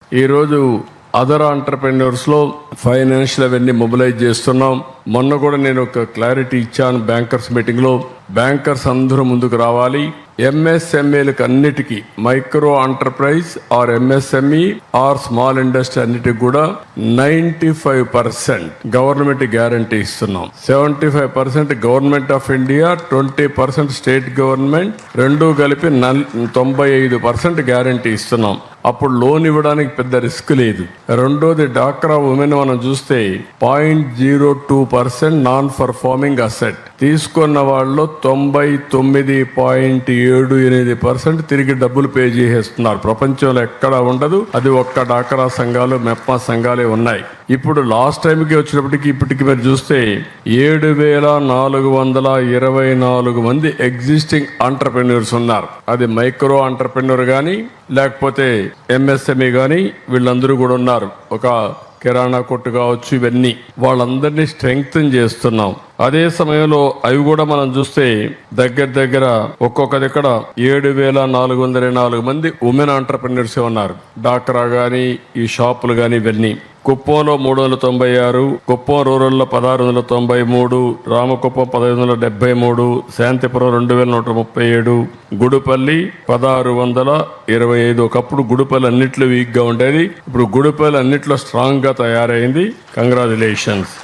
ఈరోజు other entrepreneurs లో financial అవన్నీ మొబిలైజ్ చేస్తున్నాం. మొన్న కూడా నేను ఒక క్లారిటీ ఇచ్చాను బ్యాంకర్స్ మీటింగ్ లో. బ్యాంకర్స్ అందరూ ముందుకు రావాలి. ఎంఎస్ఎంఈలకు అన్నిటికీ micro enterprise or MSME or small industry అన్నిటికి కూడా 95% గవర్నమెంట్ గ్యారంటీ ఇస్తున్నాం. 75% government of India, 20% state government, రెండు కలిపి 95% గ్యారంటీ ఇస్తున్నాం. అప్పుడు లోన్ ఇవ్వడానికి పెద్ద రిస్క్ లేదు. రెండోది డాక్రా ఉమెన్ మనం చూస్తే 0.02% నాన్ పర్ఫార్మింగ్ అసెట్ తీసుకున్న వాళ్ళు 99.78% తిరిగి డబ్బులు పే చేసేస్తున్నారు. ప్రపంచంలో ఎక్కడా ఉండదు. అది ఒక్క డాక్రా సంఘాలు, మెప్మా సంఘాలే ఉన్నాయి. ఇప్పుడు లాస్ట్ టైంకి వచ్చినప్పటికి ఇప్పటికి మీరు చూస్తే 7,424 మంది ఎగ్జిస్టింగ్ ఎంటర్‌ప్రెన్యూర్స్ ఉన్నారు. అది మైక్రో ఎంటర్‌ప్రెన్యూర్ కానీ లేకపోతే ఎంఎస్ఎంఈ కానీ వీళ్ళందరూ కూడా ఉన్నారు. ఒక కిరాణా కొట్టు కావచ్చు, ఇవన్నీ వాళ్ళందరినీ స్ట్రెంగ్తన్ చేస్తున్నాం. అదే సమయంలో అవి కూడా మనం చూస్తే దగ్గర ఒక్కొక్క దగ్గర 7,424 మంది ఉమెన్ ఎంటర్‌ప్రెన్యూర్స్ ఉన్నారు. డాక్రా గానీ, ఈ షాపులు గానీ ఇవన్నీ. కుప్పంలో 396, కుప్పం రూరల్లో 1693, రామకుప్పం 1573, శాంతిపురం 2137, గుడిపల్లి 1625. ఒకప్పుడు గుడిపల్లి అన్నిట్లో వీక్ గా ఉండేది. ఇప్పుడు గుడిపల్లి అన్నిట్లో స్ట్రాంగ్ గా తయారైంది. కంగ్రాచులేషన్స్.